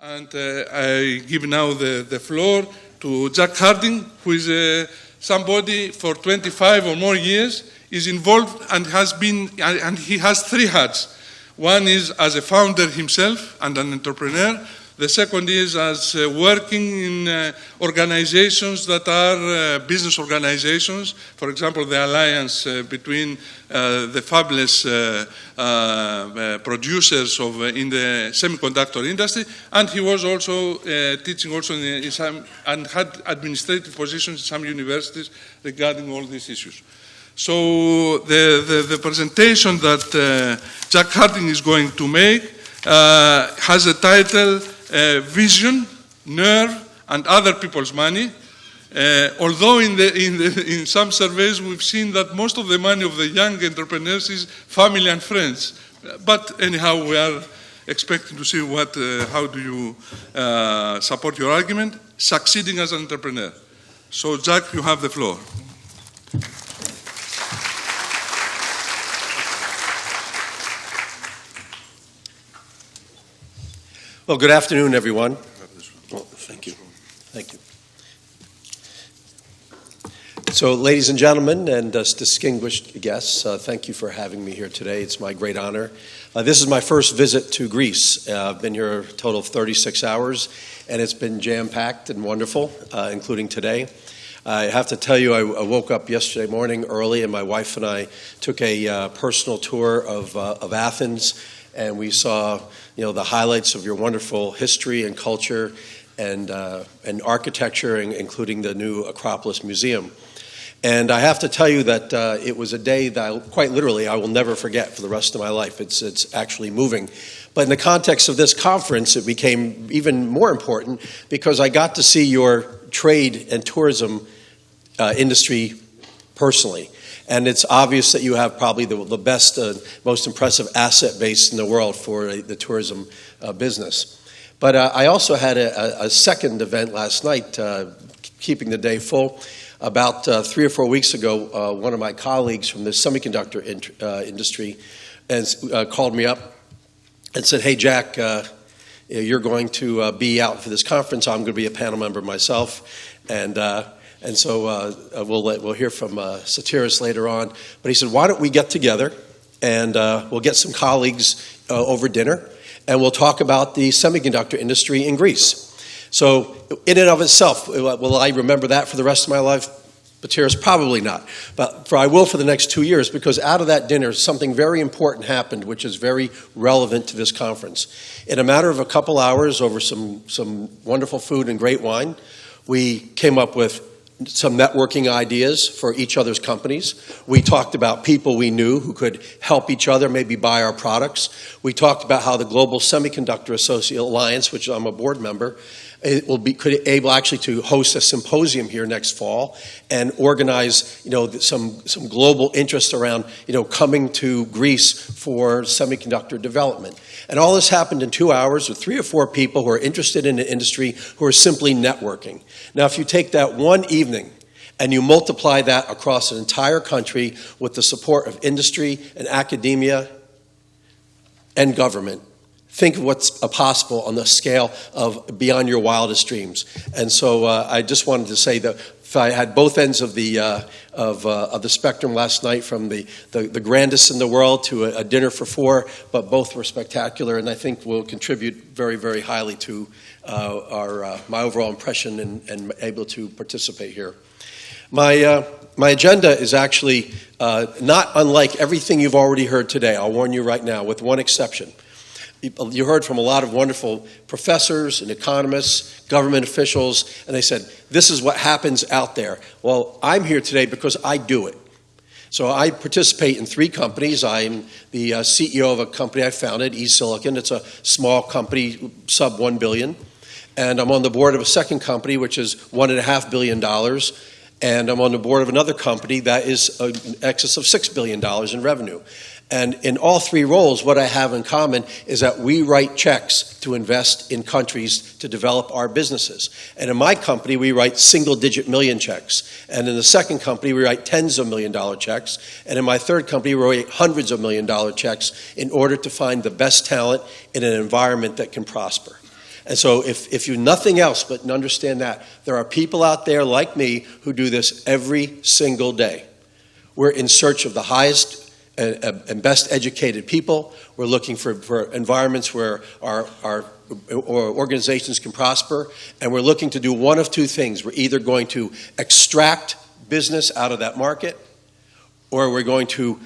And I give now the floor to Jack Harding, who is somebody for 25 or more years, is involved and and he has three hats. One is as a founder himself and an entrepreneur. The second is as working in organizations that are business organizations. For example, the alliance between the fabulous producers in the semiconductor industry, and he was also teaching also in some, and had administrative positions in some universities regarding all these issues. So the presentation that Jack Harding is going to make has a title, Vision, Nerve, and Other People's Money. Although in some surveys we've seen that most of the money of the young entrepreneurs is family and friends. But anyhow, we are expecting to see how do you support your argument, succeeding as an entrepreneur. So Jack, you have the floor. Well, good afternoon, everyone. Oh, thank you. Thank you. So, ladies and gentlemen, and distinguished guests, thank you for having me here today. It's my great honor. This is my first visit to Greece. I've been here a total of 36 hours, and it's been jam-packed and wonderful, including today. I have to tell you, I woke up yesterday morning early, and my wife and I took a personal tour of Athens, and we saw, the highlights of your wonderful history and culture and architecture, including the new Acropolis Museum. And I have to tell you that it was a day that quite literally I will never forget for the rest of my life. It's actually moving. But in the context of this conference, it became even more important because I got to see your trade and tourism industry personally. And it's obvious that you have probably the best, most impressive asset base in the world for the tourism business. But I also had a second event last night, keeping the day full. About 3 or 4 weeks ago, one of my colleagues from the semiconductor industry called me up and said, "Hey, Jack, you're going to be out for this conference. I'm going to be a panel member myself." And so we'll hear from Satiris later on. But he said, "Why don't we get together and we'll get some colleagues over dinner and we'll talk about the semiconductor industry in Greece." So in and of itself, will I remember that for the rest of my life? Satiris, probably not. But I will for the next 2 years, because out of that dinner, something very important happened, which is very relevant to this conference. In a matter of a couple hours, over some wonderful food and great wine, we came up with some networking ideas for each other's companies. We talked about people we knew who could help each other, maybe buy our products. We talked about how the Global Semiconductor Alliance, which I'm a board member, could able actually to host a symposium here next fall and organize, some global interest around, coming to Greece for semiconductor development. And all this happened in 2 hours with 3 or 4 people who are interested in the industry, who are simply networking. Now, if you take that one evening and you multiply that across an entire country with the support of industry and academia and government, think of what's possible on the scale of beyond your wildest dreams. And so I just wanted to say that if I had both ends of the spectrum last night, from the grandest in the world to a dinner for 4, but both were spectacular, and I think will contribute very, very highly to my overall impression and able to participate here. My agenda is actually not unlike everything you've already heard today. I'll warn you right now, with one exception. You heard from a lot of wonderful professors and economists, government officials, and they said, this is what happens out there. Well, I'm here today because I do it. So I participate in 3 companies. I'm the CEO of a company I founded, eSilicon. It's a small company, sub $1 billion. And I'm on the board of a second company, which is $1.5 billion. And I'm on the board of another company that is in excess of $6 billion in revenue. And in all 3 roles, what I have in common is that we write checks to invest in countries to develop our businesses. And in my company, we write single-digit million checks. And in the second company, we write tens of million-dollar checks. And in my third company, we write hundreds of million-dollar checks in order to find the best talent in an environment that can prosper. And so if you nothing else but understand that, there are people out there like me who do this every single day. We're in search of the highest and best educated people. We're looking for environments where our organizations can prosper, and we're looking to do one of two things. We're either going to extract business out of that market, or we're going to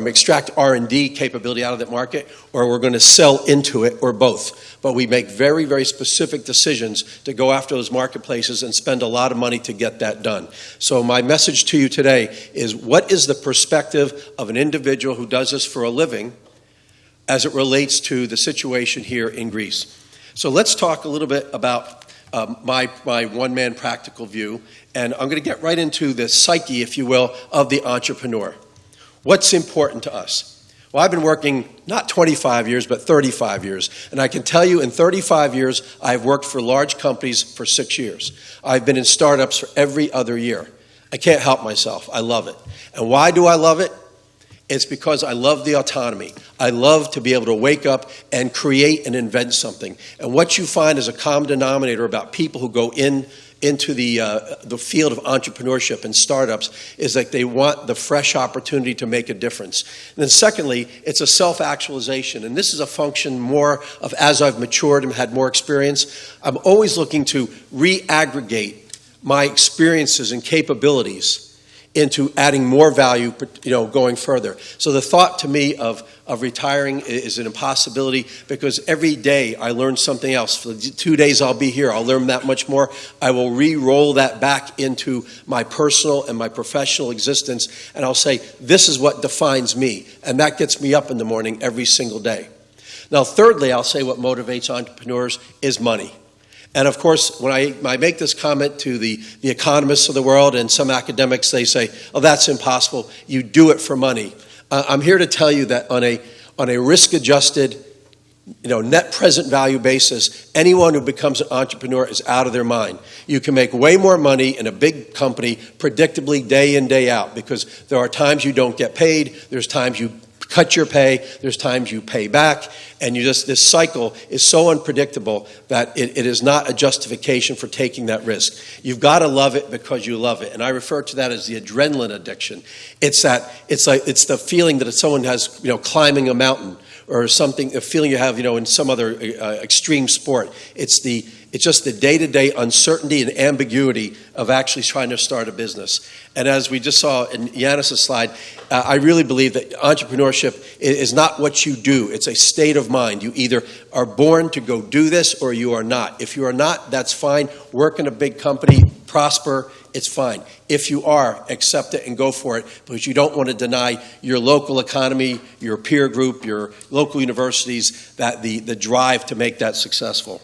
extract R&D capability out of that market, or we're going to sell into it, or both. But we make very, very specific decisions to go after those marketplaces and spend a lot of money to get that done. So my message to you today is, what is the perspective of an individual who does this for a living as it relates to the situation here in Greece? So let's talk a little bit about my one-man practical view, and I'm going to get right into the psyche, if you will, of the entrepreneur. What's important to us? Well, I've been working not 25 years, but 35 years. And I can tell you in 35 years, I've worked for large companies for 6 years. I've been in startups for every other year. I can't help myself. I love it. And why do I love it? It's because I love the autonomy. I love to be able to wake up and create and invent something. And what you find is a common denominator about people who go into the field of entrepreneurship and startups is that they want the fresh opportunity to make a difference. And then secondly, it's a self-actualization. And this is a function more of, as I've matured and had more experience, I'm always looking to re-aggregate my experiences and capabilities into adding more value, going further. So the thought to me of retiring is an impossibility, because every day I learn something else. For the 2 days I'll be here, I'll learn that much more. I will re-roll that back into my personal and my professional existence, and I'll say, this is what defines me. And that gets me up in the morning every single day. Now, thirdly, I'll say what motivates entrepreneurs is money. And of course, when I make this comment to the economists of the world and some academics, they say, oh, that's impossible. You do it for money. I'm here to tell you that on a risk-adjusted, net present value basis, anyone who becomes an entrepreneur is out of their mind. You can make way more money in a big company predictably day in, day out, because there are times you don't get paid, there's times you cut your pay, there's times you pay back, and this cycle is so unpredictable that it is not a justification for taking that risk. You've got to love it because you love it, and I refer to that as the adrenaline addiction. It's the feeling that if someone has, climbing a mountain, or something, a feeling you have, in some other extreme sport. It's just the day-to-day uncertainty and ambiguity of actually trying to start a business. And as we just saw in Yanis's slide, I really believe that entrepreneurship is not what you do. It's a state of mind. You either are born to go do this or you are not. If you are not, that's fine. Work in a big company, prosper, it's fine. If you are, accept it and go for it, because you don't want to deny your local economy, your peer group, your local universities, that the drive to make that successful.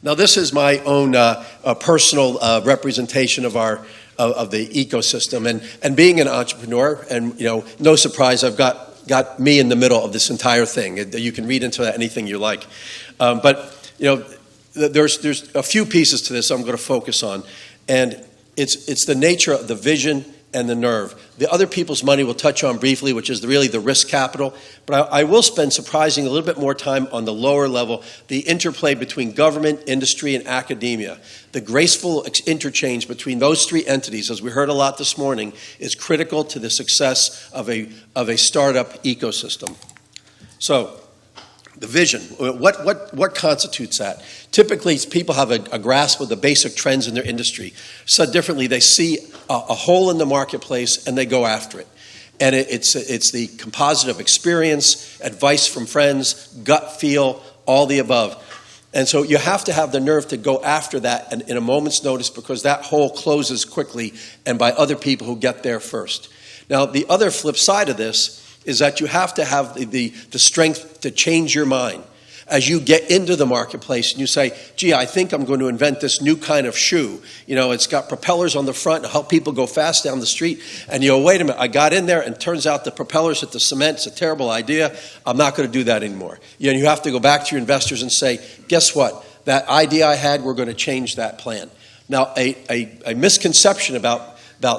Now, this is my own personal representation of the ecosystem, and being an entrepreneur, and no surprise, I've got me in the middle of this entire thing. You can read into that anything you like, but there's a few pieces to this I'm going to focus on, and it's the nature of the vision and the nerve. The other people's money we'll touch on briefly, which is really the risk capital. But I will spend surprisingly a little bit more time on the lower level, the interplay between government, industry, and academia. The graceful interchange between those three entities, as we heard a lot this morning, is critical to the success of a startup ecosystem. So, the vision, what constitutes that? Typically, people have a grasp of the basic trends in their industry. Said differently, they see a hole in the marketplace and they go after it. And it's the composite of experience, advice from friends, gut feel, all the above. And so you have to have the nerve to go after that in a moment's notice, because that hole closes quickly and by other people who get there first. Now, the other flip side of this is that you have to have the strength to change your mind. As you get into the marketplace and you say, gee, I think I'm going to invent this new kind of shoe. It's got propellers on the front to help people go fast down the street. And you go, wait a minute, I got in there and it turns out the propellers hit the cement. It's a terrible idea. I'm not going to do that anymore. You have to go back to your investors and say, guess what? That idea I had, we're going to change that plan. Now, a misconception about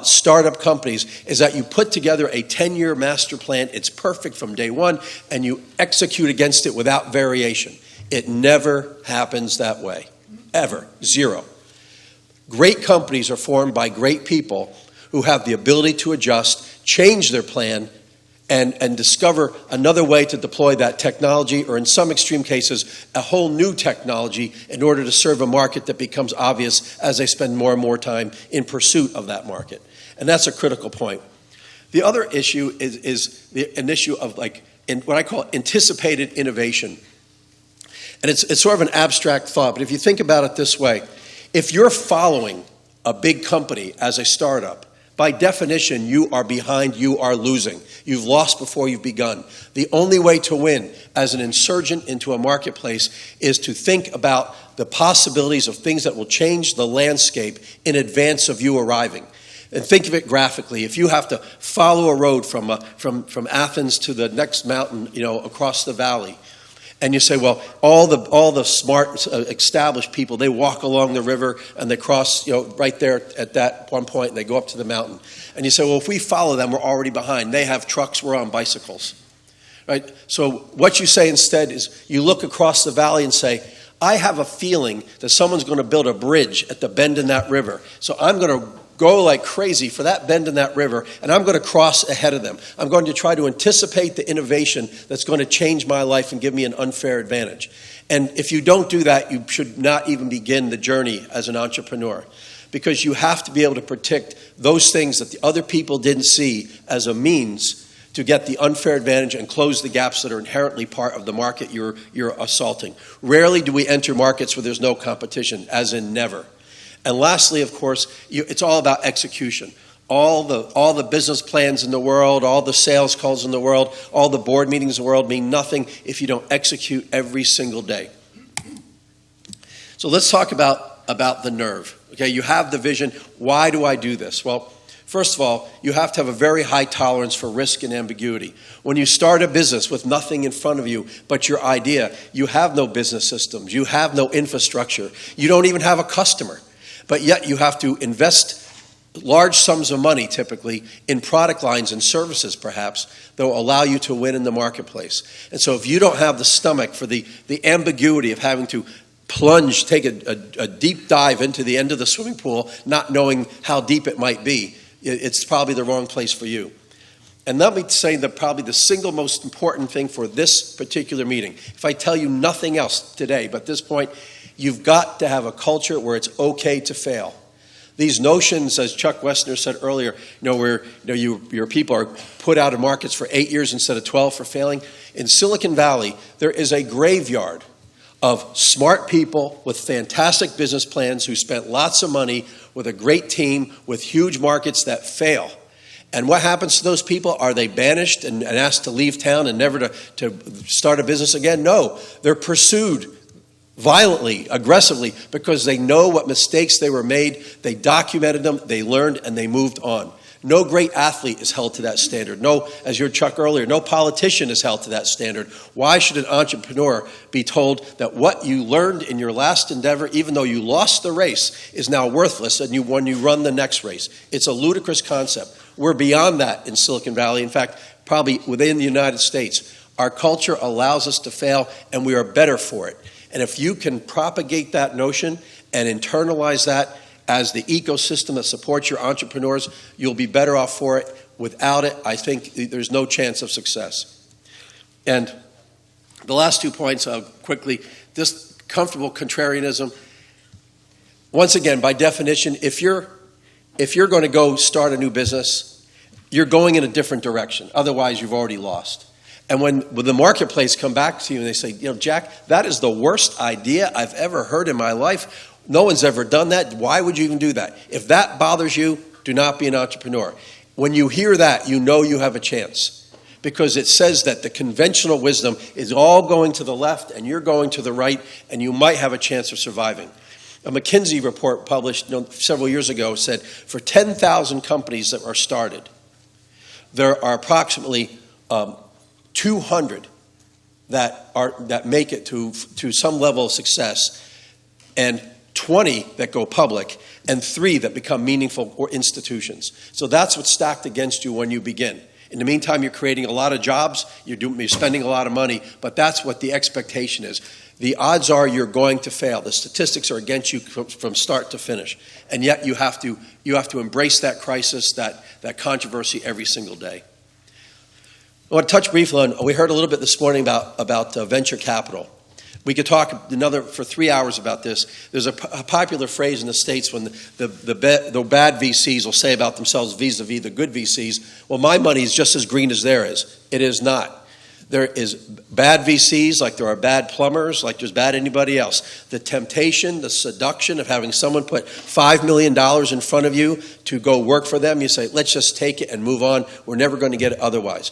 startup companies is that you put together a 10-year master plan, it's perfect from day one, and you execute against it without variation. It never happens that way. Ever. Zero. Great companies are formed by great people who have the ability to adjust, change their plan, and discover another way to deploy that technology, or in some extreme cases, a whole new technology in order to serve a market that becomes obvious as they spend more and more time in pursuit of that market. And that's a critical point. The other issue is an issue of what I call anticipated innovation. And it's sort of an abstract thought, but if you think about it this way, if you're following a big company as a startup, by definition, you are behind, you are losing. You've lost before you've begun. The only way to win as an insurgent into a marketplace is to think about the possibilities of things that will change the landscape in advance of you arriving. And think of it graphically. If you have to follow a road from Athens to the next mountain, across the valley, and you say, well, all the smart, established people, they walk along the river and they cross, right there at that one point, and they go up to the mountain. And you say, well, if we follow them, we're already behind. They have trucks, we're on bicycles, right? So what you say instead is you look across the valley and say, I have a feeling that someone's going to build a bridge at the bend in that river. So I'm going to go like crazy for that bend in that river, and I'm going to cross ahead of them. I'm going to try to anticipate the innovation that's going to change my life and give me an unfair advantage. And if you don't do that, you should not even begin the journey as an entrepreneur, because you have to be able to predict those things that the other people didn't see as a means to get the unfair advantage and close the gaps that are inherently part of the market you're assaulting. Rarely do we enter markets where there's no competition, as in never. And lastly, of course, it's all about execution. All the business plans in the world, all the sales calls in the world, all the board meetings in the world mean nothing if you don't execute every single day. So let's talk about the nerve. Okay, you have the vision. Why do I do this? Well, first of all, you have to have a very high tolerance for risk and ambiguity. When you start a business with nothing in front of you but your idea, you have no business systems, you have no infrastructure, you don't even have a customer. But yet you have to invest large sums of money, typically, in product lines and services, perhaps, that will allow you to win in the marketplace. And so if you don't have the stomach for the ambiguity of having to plunge, take a deep dive into the end of the swimming pool, not knowing how deep it might be, it's probably the wrong place for you. And let me say that probably the single most important thing for this particular meeting, if I tell you nothing else today, but at this point, you've got to have a culture where it's okay to fail. These notions, as Chuck Wessner said earlier, where your people are put out of markets for 8 years instead of 12 for failing. In Silicon Valley, there is a graveyard of smart people with fantastic business plans who spent lots of money with a great team with huge markets that fail. And what happens to those people? Are they banished and asked to leave town and never to start a business again? No, they're pursued violently, aggressively, because they know what mistakes they were made, they documented them, they learned, and they moved on. No great athlete is held to that standard. No, as you heard Chuck earlier, no politician is held to that standard. Why should an entrepreneur be told that what you learned in your last endeavor, even though you lost the race, is now worthless when you run the next race? It's a ludicrous concept. We're beyond that in Silicon Valley. In fact, probably within the United States. Our culture allows us to fail, and we are better for it. And if you can propagate that notion and internalize that as the ecosystem that supports your entrepreneurs, you'll be better off for it. Without it, I think there's no chance of success. And the last 2 points, quickly, this comfortable contrarianism. Once again, by definition, if you're going to go start a new business, you're going in a different direction. Otherwise, you've already lost. And when the marketplace come back to you and they say, Jack, that is the worst idea I've ever heard in my life. No one's ever done that. Why would you even do that? If that bothers you, do not be an entrepreneur. When you hear that, you know you have a chance, because it says that the conventional wisdom is all going to the left and you're going to the right, and you might have a chance of surviving. A McKinsey report published several years ago said for 10,000 companies that are started, there are approximately 200 that make it to some level of success, and 20 that go public, and 3 that become meaningful or institutions. So that's what's stacked against you when you begin. In the meantime, you're creating a lot of jobs, you're spending a lot of money, but that's what the expectation is. The odds are you're going to fail. The statistics are against you from start to finish. And yet you have to embrace that crisis, that controversy every single day. I want to touch briefly on, we heard a little bit this morning about venture capital. We could talk for 3 hours about this. There's a popular phrase in the States when the bad VCs will say about themselves vis-a-vis the good VCs, well, my money is just as green as theirs is. It is not. There is bad VCs like there are bad plumbers, like there's bad anybody else. The temptation, the seduction of having someone put $5 million in front of you to go work for them, you say, let's just take it and move on. We're never going to get it otherwise.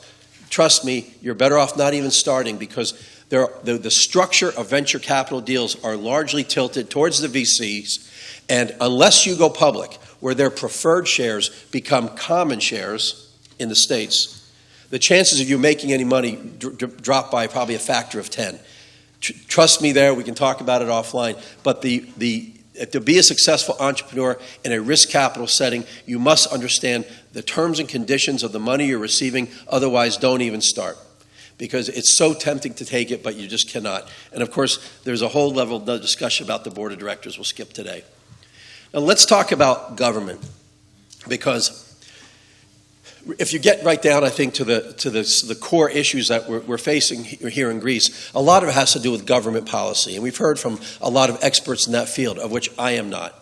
Trust me, you're better off not even starting, because the structure of venture capital deals are largely tilted towards the VCs, and unless you go public, where their preferred shares become common shares in the States, the chances of you making any money drop by probably a factor of 10. Trust me there, we can talk about it offline, but to be a successful entrepreneur in a risk capital setting, you must understand the terms and conditions of the money you're receiving, otherwise don't even start. Because it's so tempting to take it, but you just cannot. And of course, there's a whole level of discussion about the board of directors we'll skip today. Now let's talk about government, because if you get right down, I think, to the core issues that we're facing here in Greece, a lot of it has to do with government policy. And we've heard from a lot of experts in that field, of which I am not.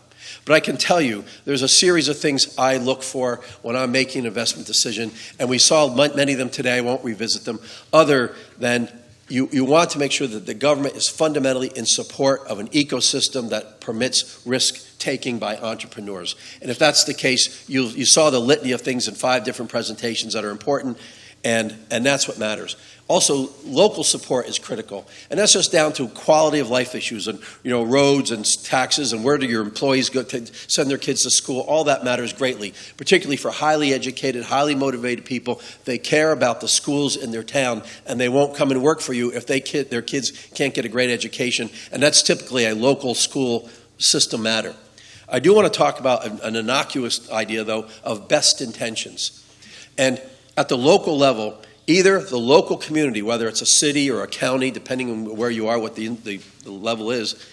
But I can tell you, there's a series of things I look for when I'm making an investment decision, and we saw many of them today. I won't revisit them, other than you want to make sure that the government is fundamentally in support of an ecosystem that permits risk-taking by entrepreneurs. And if that's the case, you saw the litany of things in 5 different presentations that are important, and that's what matters. Also, local support is critical, and that's just down to quality of life issues and roads and taxes and where do your employees go to send their kids to school. All that matters greatly, particularly for highly educated, highly motivated people. They care about the schools in their town, and they won't come and work for you if their kids can't get a great education, and that's typically a local school system matter. I do want to talk about an innocuous idea, though, of best intentions. And at the local level, either the local community, whether it's a city or a county, depending on where you are, what the level is,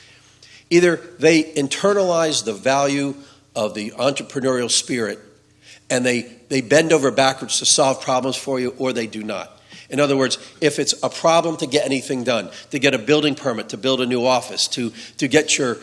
either they internalize the value of the entrepreneurial spirit and they bend over backwards to solve problems for you, or they do not. In other words, if it's a problem to get anything done, to get a building permit, to build a new office, to get your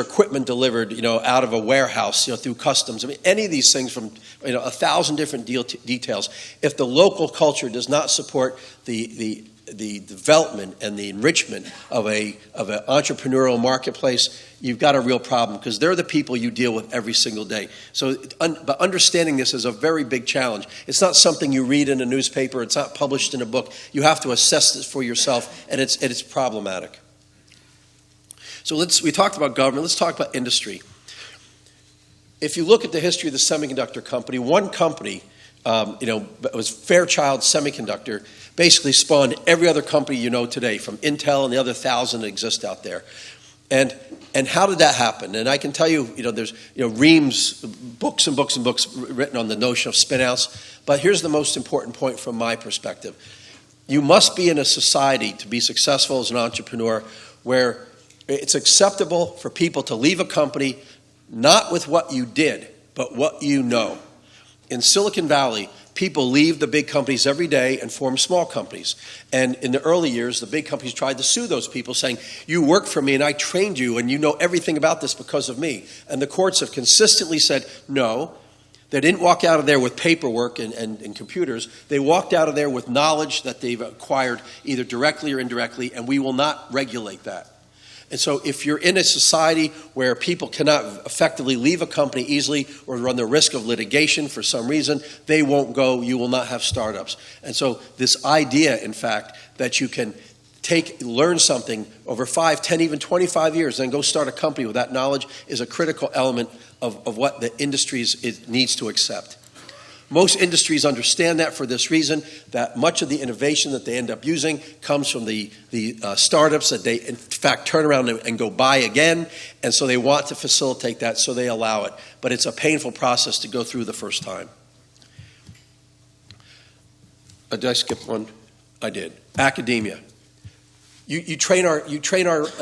equipment delivered, out of a warehouse, through customs. I mean, any of these things from 1,000 different details. If the local culture does not support the development and the enrichment of an entrepreneurial marketplace, you've got a real problem, because they're the people you deal with every single day. So, but understanding this is a very big challenge. It's not something you read in a newspaper. It's not published in a book. You have to assess this for yourself, and it's problematic. So we talked about government. Let's talk about industry. If you look at the history of the semiconductor company, one company, it was Fairchild Semiconductor, basically spawned every other company you know today, from Intel and the other 1,000 that exist out there. And how did that happen? And I can tell you, there's reams, books and books and books written on the notion of spin-outs. But here's the most important point from my perspective. You must be in a society to be successful as an entrepreneur where it's acceptable for people to leave a company not with what you did, but what you know. In Silicon Valley, people leave the big companies every day and form small companies. And in the early years, the big companies tried to sue those people, saying, you worked for me and I trained you and you know everything about this because of me. And the courts have consistently said, no. They didn't walk out of there with paperwork and computers. They walked out of there with knowledge that they've acquired either directly or indirectly, and we will not regulate that. And so if you're in a society where people cannot effectively leave a company easily or run the risk of litigation for some reason, they won't go, you will not have startups. And so this idea, in fact, that you can learn something over 5, 10, even 25 years, then go start a company with that knowledge is a critical element of what the industries it needs to accept. Most industries understand that for this reason, that much of the innovation that they end up using comes from the startups that they, in fact, turn around and go buy again. And so they want to facilitate that, so they allow it. But it's a painful process to go through the first time. Did I skip one? I did. Academia. You train our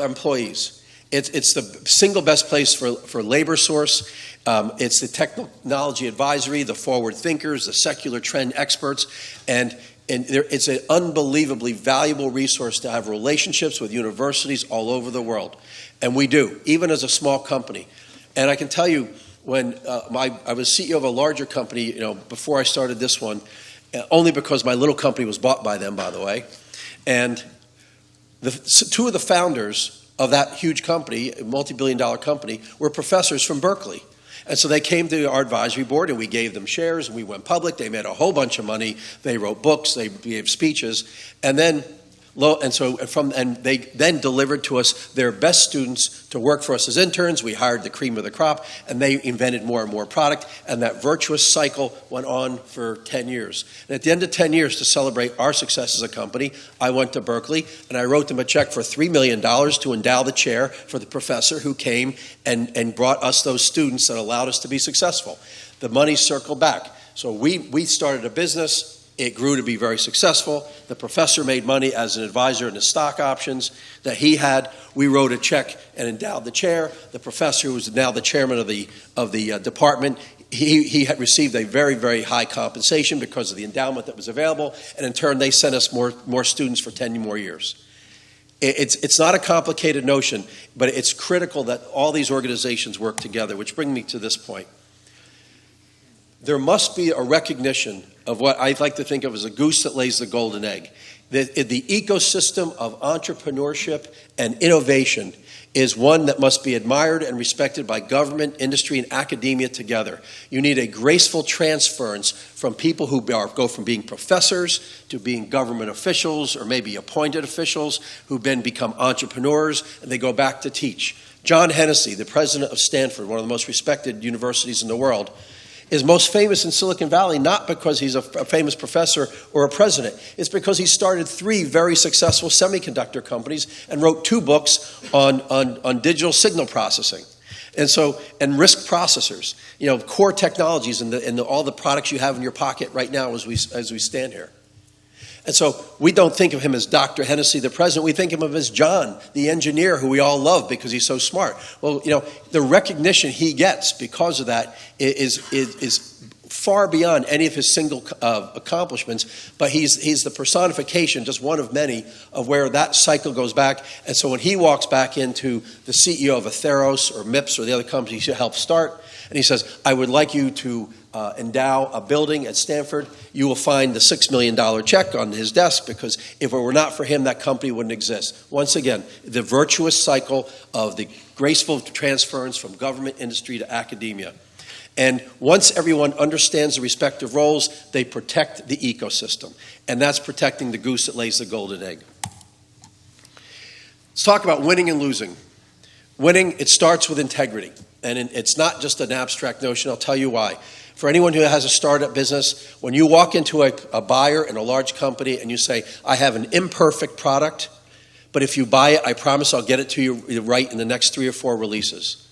employees. It's the single best place for labor source. It's the technology advisory, the forward thinkers, the secular trend experts, and it's an unbelievably valuable resource to have relationships with universities all over the world. And we do, even as a small company. And I can tell you, when I was CEO of a larger company, before I started this one, only because my little company was bought by them, by the way. And two of the founders of that huge company, a multi-billion-dollar company, were professors from Berkeley. And so they came to our advisory board, and we gave them shares, and we went public. They made a whole bunch of money. They wrote books. They gave speeches. And then they then delivered to us their best students to work for us as interns. We hired the cream of the crop, and they invented more and more product, and that virtuous cycle went on for 10 years. And at the end of 10 years, to celebrate our success as a company, I went to Berkeley, and I wrote them a check for $3 million to endow the chair for the professor who came and brought us those students that allowed us to be successful. The money circled back. So we started a business. It grew to be very successful. The professor made money as an advisor in the stock options that he had. We wrote a check and endowed the chair. The professor, who was now the chairman of the department, he had received a very, very high compensation because of the endowment that was available. And in turn, they sent us more students for 10 more years. It's not a complicated notion, but it's critical that all these organizations work together, which brings me to this point. There must be a recognition of what I like to think of as a goose that lays the golden egg. The ecosystem of entrepreneurship and innovation is one that must be admired and respected by government, industry, and academia together. You need a graceful transference from people who go from being professors to being government officials or maybe appointed officials who then become entrepreneurs and they go back to teach. John Hennessy, the president of Stanford, one of the most respected universities in the world, is most famous in Silicon Valley not because he's a famous professor or a president. It's because he started 3 very successful semiconductor companies and wrote 2 books on digital signal processing. And risk processors, core technologies and all the products you have in your pocket right now as we stand here. And so we don't think of him as Dr. Hennessy, the president. We think of him as John, the engineer, who we all love because he's so smart. Well, the recognition he gets because of that is far beyond any of his single accomplishments. But he's the personification, just one of many, of where that cycle goes back. And so when he walks back into the CEO of Atheros or MIPS or the other companies he helped start, and he says, I would like you to endow a building at Stanford, you will find the $6 million check on his desk because if it were not for him, that company wouldn't exist. Once again, the virtuous cycle of the graceful transference from government, industry to academia. And once everyone understands the respective roles, they protect the ecosystem. And that's protecting the goose that lays the golden egg. Let's talk about winning and losing. Winning, it starts with integrity. And it's not just an abstract notion. I'll tell you why. For anyone who has a startup business, when you walk into a buyer in a large company and you say, I have an imperfect product, but if you buy it, I promise I'll get it to you right in the next 3 or 4 releases.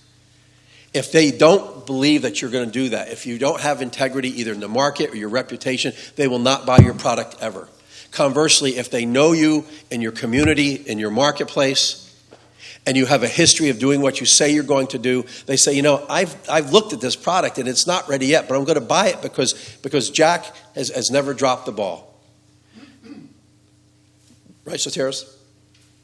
If they don't believe that you're going to do that, if you don't have integrity either in the market or your reputation, they will not buy your product ever. Conversely, if they know you in your community, in your marketplace, and you have a history of doing what you say you're going to do, they say, I've looked at this product and it's not ready yet, but I'm going to buy it because Jack has never dropped the ball. Right, Soteros?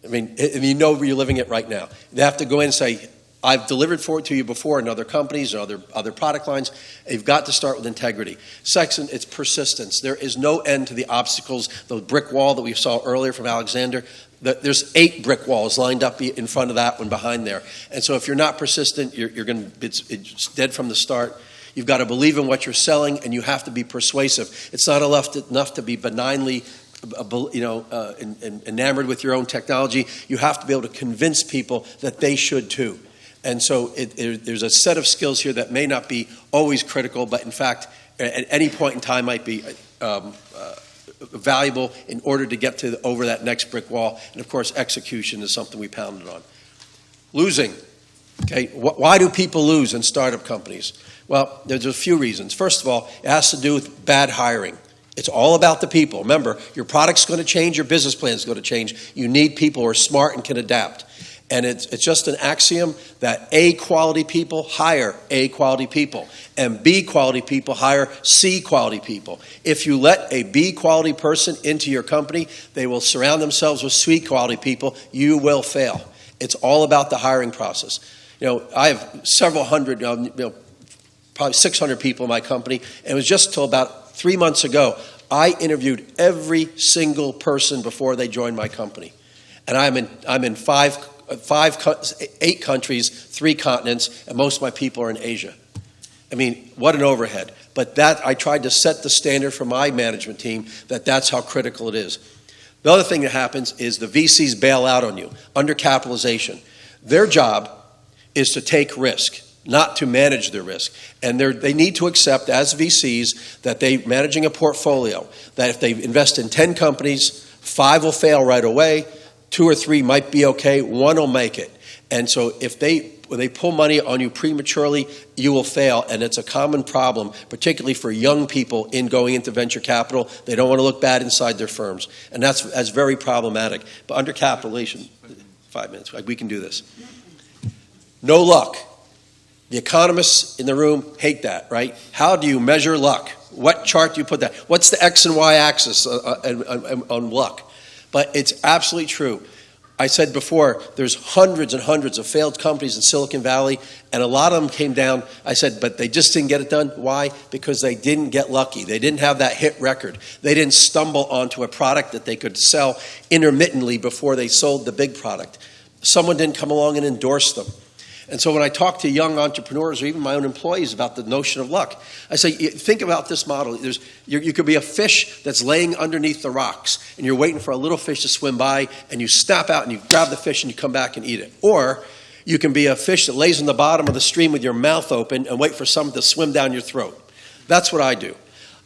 I mean, you're living it right now. They have to go in and say, I've delivered for it to you before in other companies or other product lines. You've got to start with integrity. Second, it's persistence. There is no end to the obstacles. The brick wall that we saw earlier from Alexander, there's 8 brick walls lined up in front of that one behind there. And so if you're not persistent, it's dead from the start. You've got to believe in what you're selling, and you have to be persuasive. It's not enough to be benignly enamored with your own technology. You have to be able to convince people that they should too. And so there's a set of skills here that may not be always critical, but in fact, at any point in time might be valuable in order to get over that next brick wall. And of course, execution is something we pounded on. Losing. Okay, why do people lose in startup companies? Well, there's a few reasons. First of all, it has to do with bad hiring. It's all about the people. Remember, your product's going to change, your business plan is going to change. You need people who are smart and can adapt. And it's just an axiom that A quality people hire A quality people, and B quality people hire C quality people. If you let a B quality person into your company, they will surround themselves with C quality people. You will fail. It's all about the hiring process. I have several hundred, probably 600 people in my company, and it was just till about 3 months ago, I interviewed every single person before they joined my company. And I'm in 8 countries, 3 continents, and most of my people are in Asia. I mean, what an overhead. But that, I tried to set the standard for my management team that's how critical it is. The other thing that happens is the VCs bail out on you, undercapitalization. Their job is to take risk, not to manage their risk. And they need to accept, as VCs, that they're managing a portfolio, that if they invest in 10 companies, 5 will fail right away, 2 or 3 might be okay, 1 will make it. And so if when they pull money on you prematurely, you will fail. And it's a common problem, particularly for young people in going into venture capital. They don't want to look bad inside their firms. And that's very problematic. But undercapitalization, 5 minutes, we can do this. No luck. The economists in the room hate that, right? How do you measure luck? What chart do you put that? What's the X and Y axis on luck? But it's absolutely true. I said before, there's hundreds and hundreds of failed companies in Silicon Valley, and a lot of them came down. I said, but they just didn't get it done. Why? Because they didn't get lucky. They didn't have that hit record. They didn't stumble onto a product that they could sell intermittently before they sold the big product. Someone didn't come along and endorse them. And so when I talk to young entrepreneurs or even my own employees about the notion of luck, I say, think about this model. You could be a fish that's laying underneath the rocks, and you're waiting for a little fish to swim by, and you snap out and you grab the fish and you come back and eat it. Or you can be a fish that lays in the bottom of the stream with your mouth open and wait for someone to swim down your throat. That's what I do.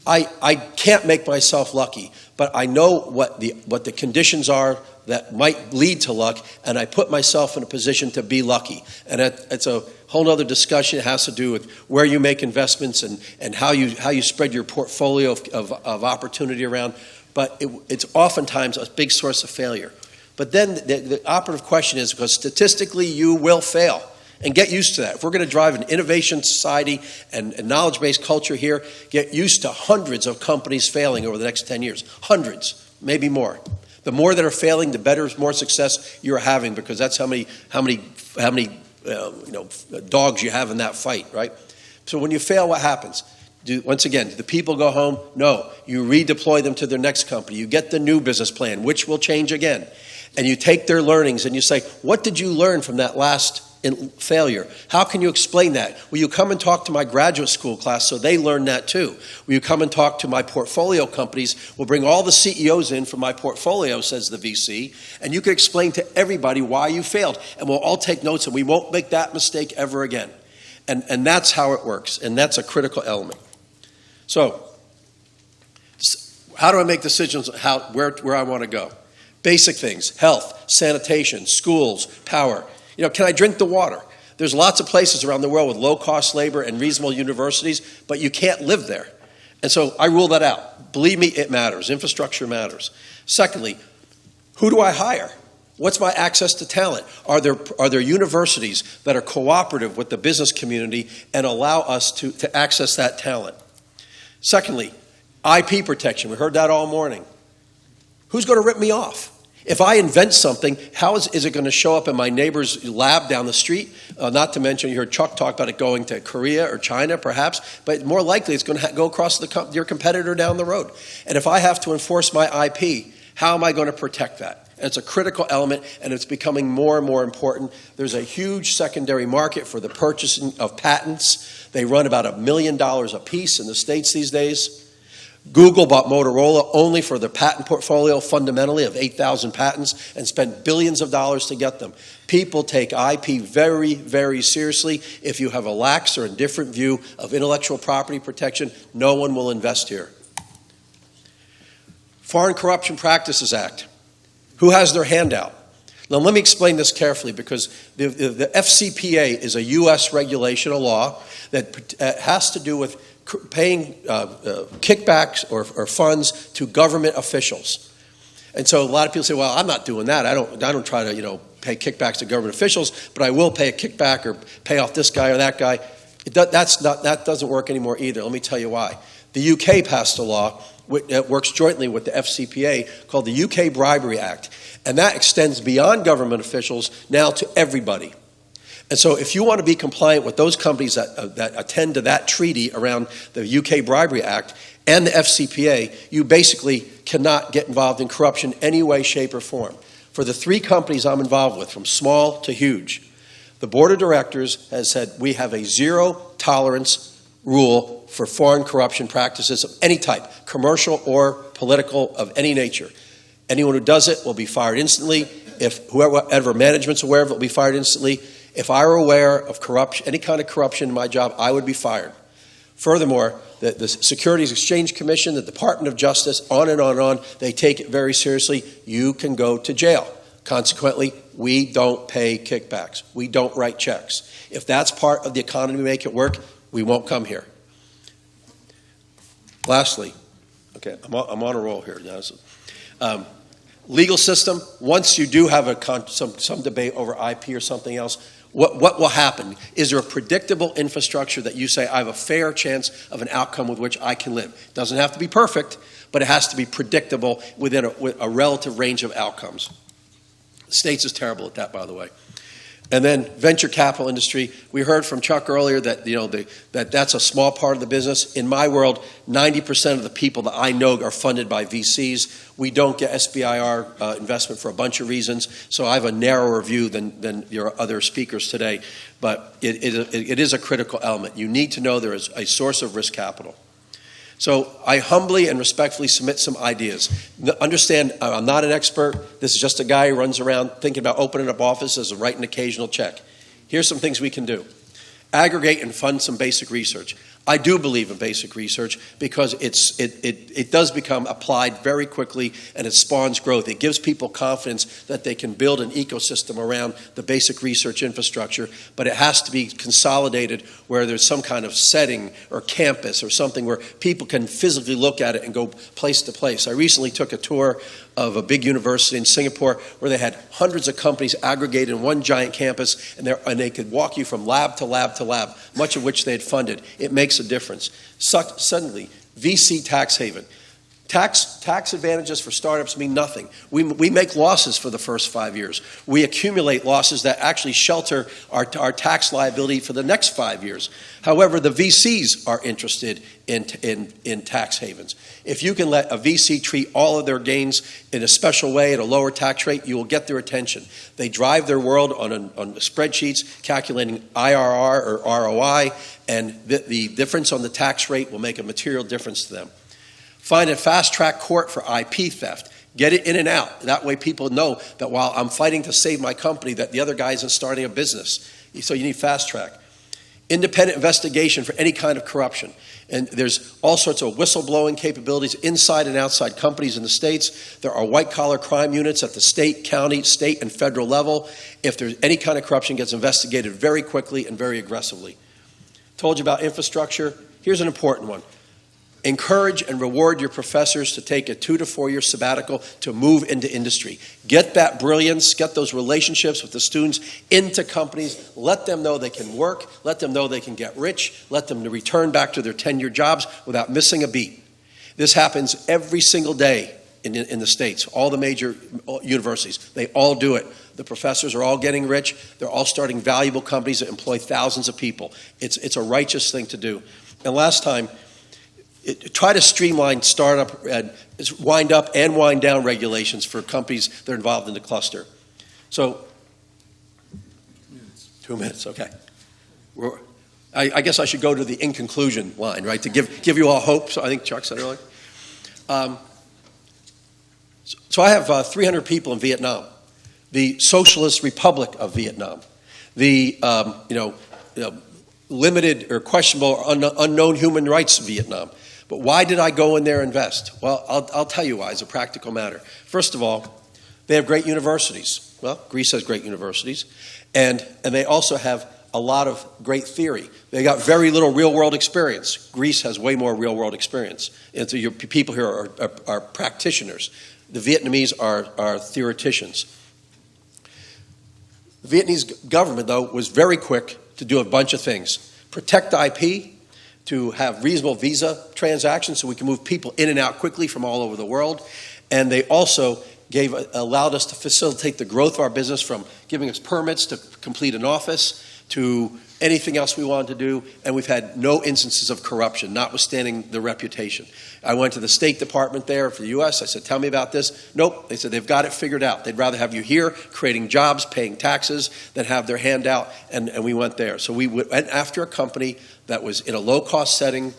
I can't make myself lucky, but I know what the conditions are that might lead to luck, and I put myself in a position to be lucky. And it's a whole other discussion. It has to do with where you make investments and how you spread your portfolio of opportunity around. But it's oftentimes a big source of failure. But then the operative question is, because statistically you will fail. And get used to that. If we're going to drive an innovation society and a knowledge-based culture here, get used to hundreds of companies failing over the next 10 years. Hundreds, maybe more. The more that are failing, the better, more success you're having, because that's how many dogs you have in that fight, right? So when you fail, what happens? Once again, do the people go home? No. You redeploy them to their next company. You get the new business plan, which will change again. And you take their learnings and you say, what did you learn from that last failure? How can you explain that? Will you come and talk to my graduate school class so they learn that too? Will you come and talk to my portfolio companies? We'll bring all the CEOs in from my portfolio, says the VC, and you can explain to everybody why you failed. And we'll all take notes and we won't make that mistake ever again. And that's how it works. And that's a critical element. So, how do I make decisions on where I want to go? Basic things: health, sanitation, schools, power. Can I drink the water? There's lots of places around the world with low-cost labor and reasonable universities, but you can't live there. And so I rule that out. Believe me, it matters. Infrastructure matters. Secondly, who do I hire? What's my access to talent? Are there universities that are cooperative with the business community and allow us to access that talent? Secondly, IP protection. We heard that all morning. Who's going to rip me off? If I invent something, how is it going to show up in my neighbor's lab down the street? Not to mention, you heard Chuck talk about it going to Korea or China, perhaps, but more likely it's going to go across your competitor down the road. And if I have to enforce my IP, how am I going to protect that? And it's a critical element, and it's becoming more and more important. There's a huge secondary market for the purchasing of patents. They run about $1 million a piece in the States these days. Google bought Motorola only for the patent portfolio, fundamentally, of 8,000 patents, and spent billions of dollars to get them. People take IP very, very seriously. If you have a lax or indifferent view of intellectual property protection, no one will invest here. Foreign Corruption Practices Act. Who has their hand out? Now, let me explain this carefully, because the FCPA is a U.S. regulation, a law, that has to do with paying kickbacks or funds to government officials. And so a lot of people say, well, I'm not doing that. I don't try to, pay kickbacks to government officials, but I will pay a kickback or pay off this guy or that guy. That doesn't work anymore either. Let me tell you why. The UK passed a law that works jointly with the FCPA called the UK Bribery Act, and that extends beyond government officials now to everybody. And so if you want to be compliant with those companies that attend to that treaty around the UK Bribery Act and the FCPA, you basically cannot get involved in corruption any way, shape, or form. For the 3 companies I'm involved with, from small to huge, the board of directors has said we have a zero tolerance rule for foreign corruption practices of any type, commercial or political, of any nature. Anyone who does it will be fired instantly. If whoever management's aware of it will be fired instantly. If I were aware of corruption, any kind of corruption in my job, I would be fired. Furthermore, the Securities Exchange Commission, the Department of Justice, on and on and on, they take it very seriously. You can go to jail. Consequently, we don't pay kickbacks. We don't write checks. If that's part of the economy to make it work, we won't come here. Lastly, okay, I'm on a roll here. Legal system, once you do have some debate over IP or something else, what will happen? Is there a predictable infrastructure that you say, I have a fair chance of an outcome with which I can live? It doesn't have to be perfect, but it has to be predictable within a relative range of outcomes. The States is terrible at that, by the way. And then venture capital industry. We heard from Chuck earlier that that's a small part of the business. In my world, 90% of the people that I know are funded by VCs. We don't get SBIR investment for a bunch of reasons, so I have a narrower view than your other speakers today. But it is a critical element. You need to know there is a source of risk capital. So I humbly and respectfully submit some ideas. Understand, I'm not an expert. This is just a guy who runs around thinking about opening up offices and writing an occasional check. Here's some things we can do. Aggregate and fund some basic research. I do believe in basic research because it does become applied very quickly and it spawns growth. It gives people confidence that they can build an ecosystem around the basic research infrastructure, but it has to be consolidated where there's some kind of setting or campus or something where people can physically look at it and go place to place. I recently took a tour of a big university in Singapore where they had hundreds of companies aggregated in one giant campus, and they could walk you from lab to lab to lab, much of which they had funded. It makes a difference. Suddenly, VC tax haven. Tax advantages for startups mean nothing. We make losses for the first 5 years. We accumulate losses that actually shelter our tax liability for the next 5 years. However, the VCs are interested in tax havens. If you can let a VC treat all of their gains in a special way at a lower tax rate, you will get their attention. They drive their world on spreadsheets calculating IRR or ROI, and the difference on the tax rate will make a material difference to them. Find a fast-track court for IP theft. Get it in and out. That way people know that while I'm fighting to save my company, that the other guy isn't starting a business. So you need fast-track. Independent investigation for any kind of corruption. And there's all sorts of whistleblowing capabilities inside and outside companies in the States. There are white-collar crime units at the state, county, state, and federal level. If there's any kind of corruption, gets investigated very quickly and very aggressively. Told you about infrastructure. Here's an important one. Encourage and reward your professors to take a 2 to 4 year sabbatical to move into industry. Get that brilliance, get those relationships with the students into companies. Let them know they can work. Let them know they can get rich. Let them return back to their tenured jobs without missing a beat. This happens every single day in the States. All the major universities, they all do it. The professors are all getting rich. They're all starting valuable companies that employ thousands of people. It's a righteous thing to do. And last time, try to streamline startup and wind up and wind down regulations for companies that are involved in the cluster. So, 2 minutes, okay. I guess I should go to the in conclusion line, right, to give you all hope. So I think Chuck said earlier. So I have 300 people in Vietnam, the Socialist Republic of Vietnam, the limited or questionable or unknown human rights of Vietnam. But why did I go in there and invest? Well, I'll tell you why as a practical matter. First of all, they have great universities. Well, Greece has great universities. And they also have a lot of great theory. They got very little real-world experience. Greece has way more real-world experience. And so your people here are practitioners. The Vietnamese are theoreticians. The Vietnamese government, though, was very quick to do a bunch of things. Protect IP, to have reasonable visa transactions so we can move people in and out quickly from all over the world. And they also allowed us to facilitate the growth of our business, from giving us permits to complete an office to anything else we wanted to do, and we've had no instances of corruption, notwithstanding the reputation. I went to the State Department there for the U.S. I said, tell me about this. Nope. They said they've got it figured out. They'd rather have you here creating jobs, paying taxes, than have their hand out, and we went there. So we went after a company that was in a low-cost setting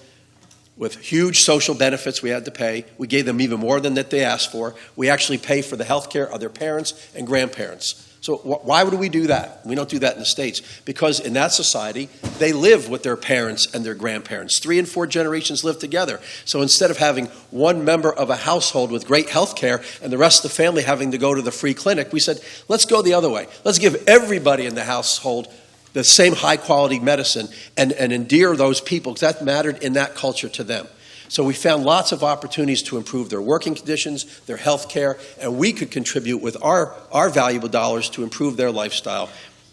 with huge social benefits we had to pay. We gave them even more than that they asked for. We actually pay for the health care of their parents and grandparents. So why would we do that? We don't do that in the States. Because in that society, they live with their parents and their grandparents. 3 and 4 generations live together. So instead of having one member of a household with great health care and the rest of the family having to go to the free clinic, we said, let's go the other way. Let's give everybody in the household the same high-quality medicine and endear those people, because that mattered in that culture to them. So we found lots of opportunities to improve their working conditions, their health care, and we could contribute with our valuable dollars to improve their lifestyle,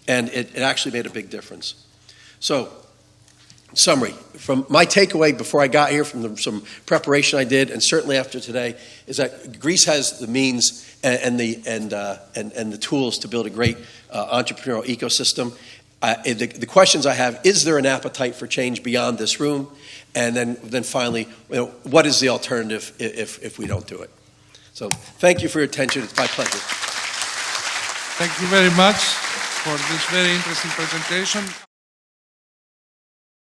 and it actually made a big difference. So, summary, from my takeaway before I got here, from some preparation I did, and certainly after today, is that Greece has the means and the tools to build a great entrepreneurial ecosystem. The questions I have: is there an appetite for change beyond this room? And then finally, what is the alternative if we don't do it? So thank you for your attention. It's my pleasure. Thank you very much for this very interesting presentation.